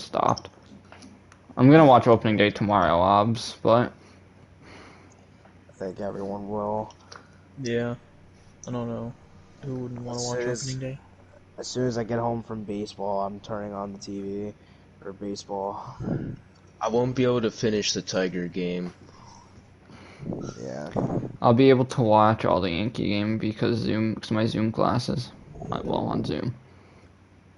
have stopped. I'm gonna watch opening day tomorrow, obs, but I think everyone will. Yeah. I don't know. Who wouldn't want to watch opening day? As soon as I get home from baseball, I'm turning on the TV for baseball. I won't be able to finish the Tiger game. Yeah. I'll be able to watch all the Yankee game because my Zoom classes. Well, on Zoom.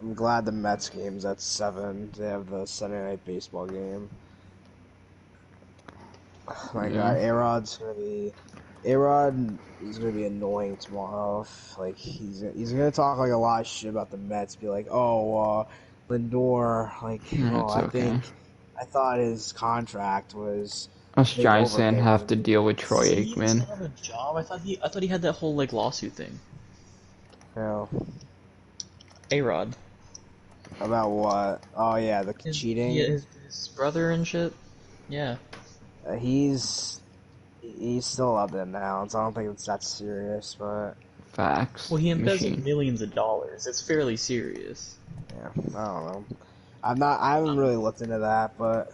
I'm glad the Mets game's at 7. They have the Sunday night baseball game. Oh my God, A-Rod is gonna be annoying tomorrow. Like he's gonna talk like a lot of shit about the Mets. Be like, oh, Lindor, like, oh, Okay. I thought his contract was Us big Giants fans overpay. have to deal with Troy See, he doesn't Aikman. have a job. I thought he had that whole like lawsuit thing. You A-Rod. about what? Oh yeah, the cheating. His brother and shit. Yeah. He's still allowed to announce. I don't think it's that serious, but Facts. Well, he embezzled Machine. millions of dollars. It's fairly serious. yeah, I don't know. I haven't really looked into that, but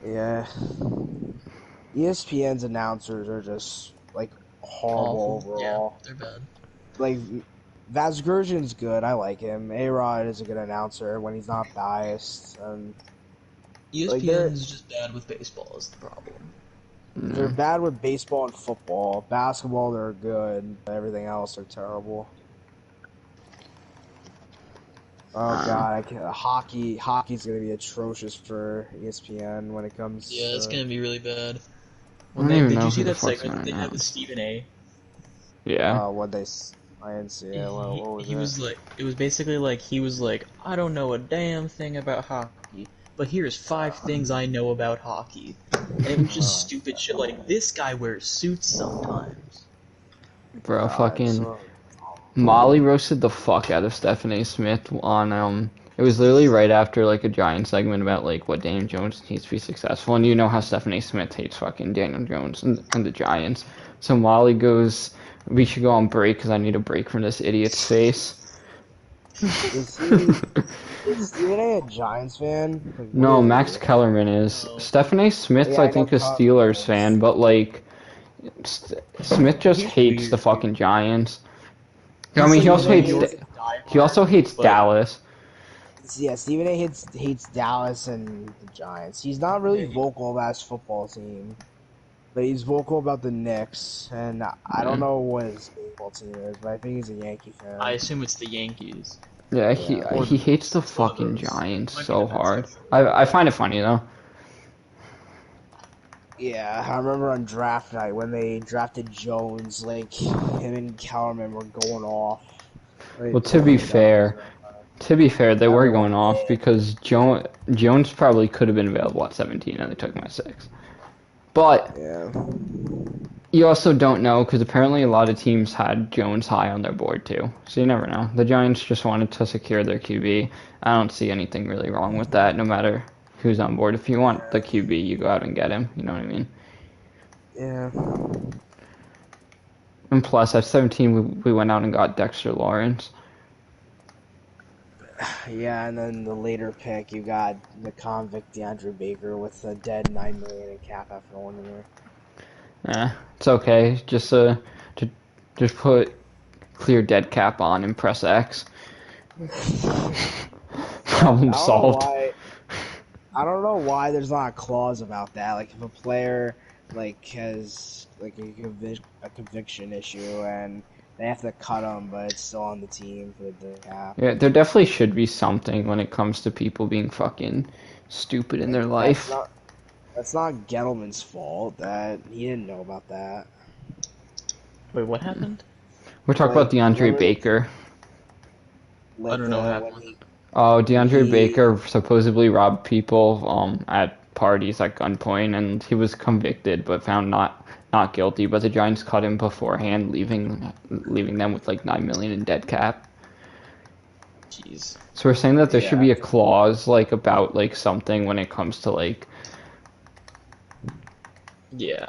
yeah. ESPN's announcers are just like horrible Awful. overall. Yeah, they're bad. Like Vazgersian's good. I like him. A-Rod is a good announcer when he's not biased. ESPN's just bad with baseball is the problem. They're bad with baseball and football. Basketball, they're good. Everything else, they're terrible. Oh God, hockey's gonna be atrocious for ESPN when it comes. Yeah, it's gonna be really bad. Did Did you see that segment they had with Stephen A? Yeah. I didn't see it. What was he it? was like, it was basically like he was like, I don't know a damn thing about hockey, but here's 5 things I know about hockey, and it was just stupid shit like this guy wears suits sometimes. Bro, fucking Molly roasted the fuck out of Stephen A. Smith on it was literally right after like a Giant segment about like what Daniel Jones needs to be successful, and you know how Stephen A. Smith hates fucking Daniel Jones and the Giants. So Molly goes, "We should go on break because I need a break from this idiot's face." Is Stephen A. a Giants fan? Like, No, Max Kellerman is. Stephen A. Smith's, I think, a Steelers fan, but like Smith just hates the fucking Giants. I mean, he also hates Dallas. Yeah, Stephen A. hates Dallas and the Giants. He's not really vocal about his football team, but he's vocal about the Knicks, and I don't know what his baseball team is, but I think he's a Yankee fan. I assume it's the Yankees. Yeah, he hates the fucking Giants so hard. I find it funny though. Yeah, I remember on draft night when they drafted Jones, like him and Kellerman were going off. Well, to be fair, they were going off because Jones probably could have been available at 17 and they took him at 6. But you also don't know because apparently a lot of teams had Jones high on their board too. So you never know. The Giants just wanted to secure their QB. I don't see anything really wrong with that, no matter who's on board. If you want the QB, you go out and get him. You know what I mean? Yeah. And plus, at 17, we went out and got Dexter Lawrence. Yeah, and then the later pick, you got the convict DeAndre Baker with a dead $9 million in cap after 1 year. Yeah, it's okay. Just put clear dead cap on and press X. Problem solved. I don't know why there's not a clause about that. Like if a player has a conviction issue and they have to cut him, but it's still on the team for the cap. Yeah, there definitely should be something when it comes to people being fucking stupid in their life. That's not Gettleman's fault that he didn't know about that. Wait, what happened? We're talking about DeAndre Baker. I don't know what happened. Oh, DeAndre Baker supposedly robbed people at parties at gunpoint, and he was convicted but found not guilty. But the Giants cut him beforehand, leaving them with like $9 million in dead cap. Jeez. So we're saying that there should be a clause like about like something when it comes to like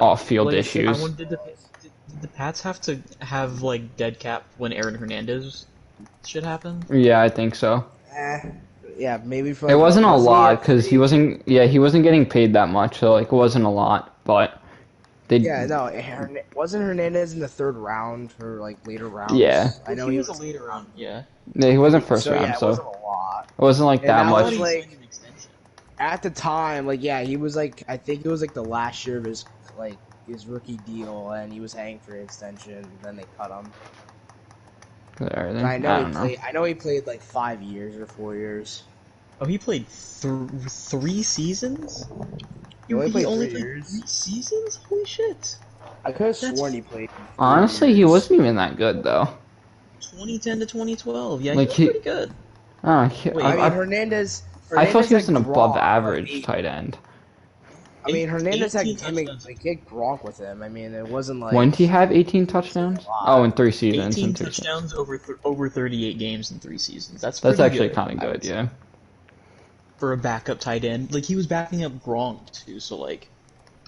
off-field issues. Did the Pats have to have like dead cap when Aaron Hernandez shit happened? Yeah, I think so. Yeah, maybe for It like wasn't a wasn't he lot at because he wasn't. Yeah, he wasn't getting paid that much, so like it wasn't a lot. But they, Yeah, no, wasn't Hernandez in the third round or like later yeah, rounds? I know He he was a was. later round, yeah. yeah, he wasn't first So round, yeah, it so wasn't a lot. it wasn't like And that that I thought much. he was signed like an extension. at the time, like yeah, he was like I think it was like the last year of his rookie deal, and he was hanging for an extension. Then they cut him. And Everything. I don't know. I know he played like 5 years or 4 years. Oh, he played 3 seasons? He only He played only 3 played years. 3 seasons? Holy shit. I could have That's sworn he played 3 Honestly, he years. wasn't even that good though. 2010 to 2012. Yeah, he Like was pretty good. Wait, I mean, I thought Hernandez he was had an above Gronk, but average tight end. I mean, Hernandez had 18 him touchdowns. like he had Gronk with him. I mean, it wasn't When like did he have 18 a touchdowns? Oh, lot. in 3 seasons. 18 touchdowns over 38 games in 3 seasons. That's That's pretty actually good. kind of good, yeah. For a backup tight end. Like, he was backing up Gronk, too, so, like,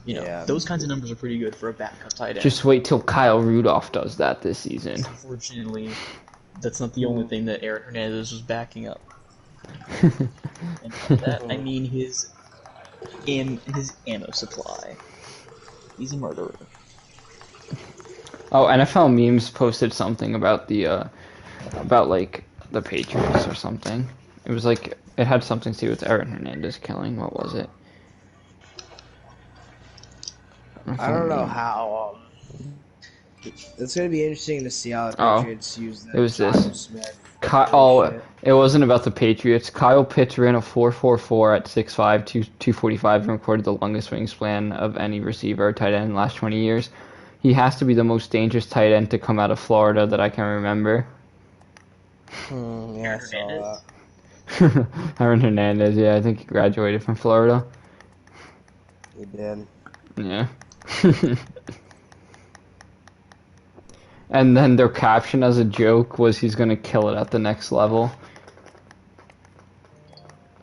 Yeah. those kinds of numbers are pretty good for a backup tight end. Just wait till Kyle Rudolph does that this season. Unfortunately, that's not the only thing that Aaron Hernandez was backing up. And by that, I mean his ammo supply. He's a murderer. Oh, NFL memes posted something about like the Patriots or something. It was like it had something to do with Aaron Hernandez killing. What was it? I don't know how. It's gonna be interesting to see how the Oh, Patriots use it was Jonnu this. Smith. It wasn't about the Patriots. Kyle Pitts ran a 4.44 at 6'5", 245, and recorded the longest wingspan of any receiver or tight end in the last 20 years. He has to be the most dangerous tight end to come out of Florida that I can remember. Yeah, I saw that. Aaron Hernandez, yeah, I think he graduated from Florida. He did. Yeah. And then their caption as a joke was he's gonna kill it at the next level.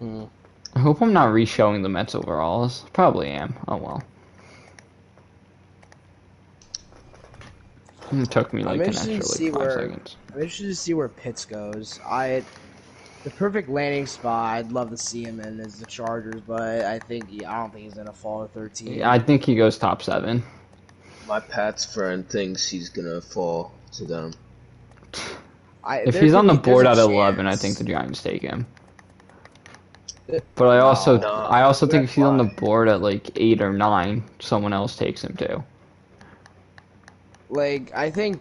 I hope I'm not re-showing the Mets overalls. Probably am. Oh well. It took me like an extra like 5 seconds. I'm interested to see where Pitts goes. The perfect landing spot I'd love to see him in is the Chargers, but I don't think he's gonna fall to 13. I think he goes top 7. My Pats friend thinks he's gonna fall to them. If he's on the board at 11, I think the Giants take him. But I also think if he's on the board at like 8 or 9, someone else takes him too. Like I think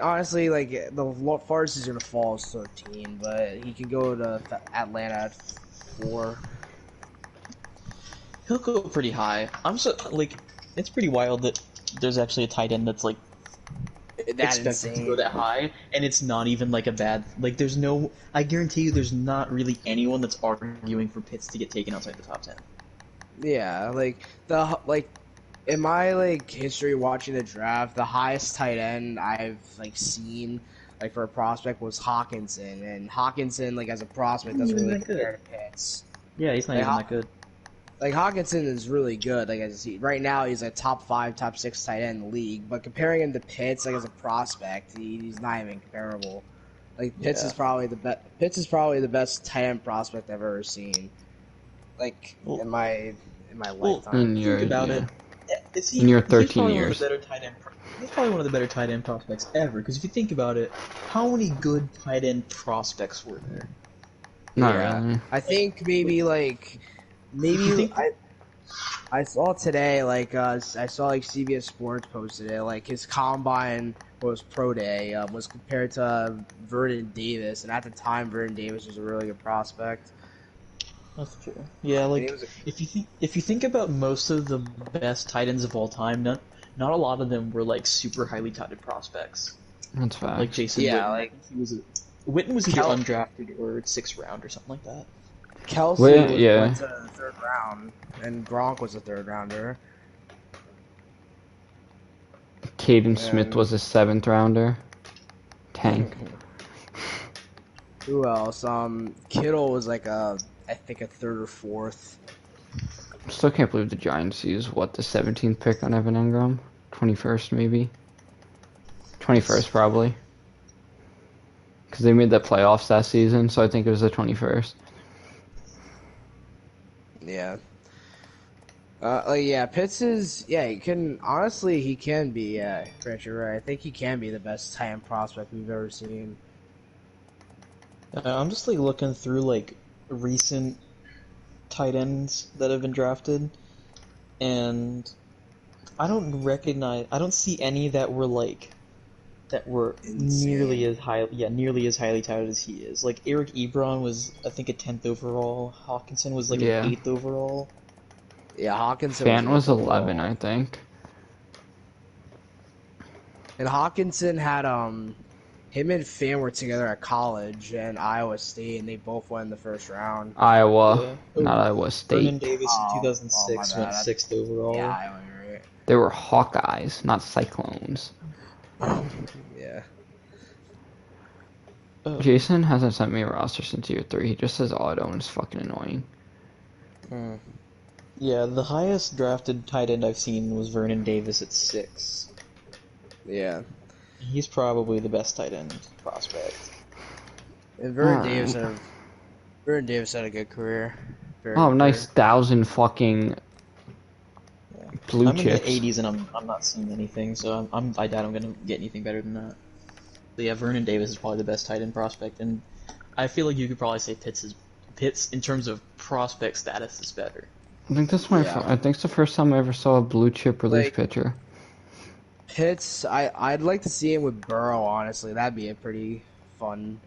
honestly like the farthest he's gonna fall is 13, but he could go to Atlanta at 4. He'll go pretty high. It's pretty wild that there's actually a tight end that's like That's expected insane. to go that high, and it's not even like a bad. Like, I guarantee you, there's not really anyone that's arguing for Pitts to get taken outside the top 10. Yeah, in my history watching the draft, the highest tight end I've seen for a prospect was Hawkinson, and Hawkinson as a prospect doesn't really compare to Pitts. Yeah, he's not even that good. Hawkinson is really good. Right now he's a top 5, top 6 tight end in the league. But comparing him to Pitts, as a prospect, he's not even comparable. Pitts is probably the best. Pitts is probably the best tight end prospect I've ever seen. In my lifetime. Think about it. In your 13 years. He's probably one of the better tight end prospects ever. Because if you think about it, how many good tight end prospects were there? Not really. I think maybe I saw today I saw CBS Sports posted it his combine pro day was compared to Vernon Davis, and at the time Vernon Davis was a really good prospect. That's true. Yeah, if you think about most of the best tight ends of all time, not a lot of them were super highly touted prospects. That's fact. Like Jason Witten. Witten was either undrafted or 6th round or something like that. Kelsey went to the 3rd round, and Gronk was a 3rd rounder. Caden Smith was a 7th rounder. Tank. Who else? Kittle was I think a 3rd or 4th. Still can't believe the Giants used the 17th pick on Evan Engram? 21st maybe? 21st probably. because they made the playoffs that season, so I think it was the 21st. Yeah. Pitts is, he can, honestly, he can be, Grant, you're right. I think he can be the best tight end prospect we've ever seen. I'm just like looking through like recent tight ends that have been drafted, and I don't see any that were nearly Insane. as nearly as highly touted as he is. Like Eric Ebron was, I think, a 10th overall. Hawkinson was like an Yeah. 8th overall. Yeah, Hawkinson was Fant 8th was 11, overall. I think. And Hawkinson had, him and Fant were together at college and Iowa State, and they both went in the first round. Iowa, Yeah. not Oh, Iowa Vernon State. Davis in Oh, my 2006 went bad. 6th Yeah, overall. Iowa, you're right. They were Hawkeyes, not Cyclones. Yeah. Oh. Jason hasn't sent me a roster since year 3. He just says auto and it's fucking annoying. Yeah, the highest drafted tight end I've seen was Vernon Davis at 6. Yeah. He's probably the best tight end prospect. And Alright. Vernon Davis had a good career. Very Oh, good nice career. 1,000 fucking blue I'm in chips. the 80s and I'm not seeing anything, so I doubt I'm gonna get anything better than that. So yeah, Vernon Davis is probably the best tight end prospect, and I feel like you could probably say Pitts in terms of prospect status is better. I think Yeah. I think it's the first time I ever saw a blue chip relief Like, pitcher. Pitts, I'd like to see him with Burrow, honestly. That'd be a pretty fun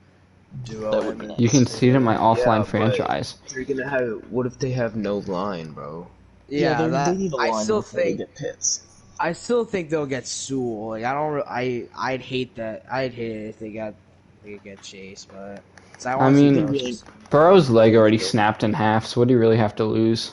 duo. That would be You can nice. see it in my offline Yeah, franchise. but they're gonna have. What if they have no line, bro? Yeah, they need a line before they get Pitts. I still think they'll get Sewell. Like, I'd hate that. I'd hate it if they could get Chase, but I I want to see mean, Burrow. Burrow's leg already snapped in half, so what do you really have to lose?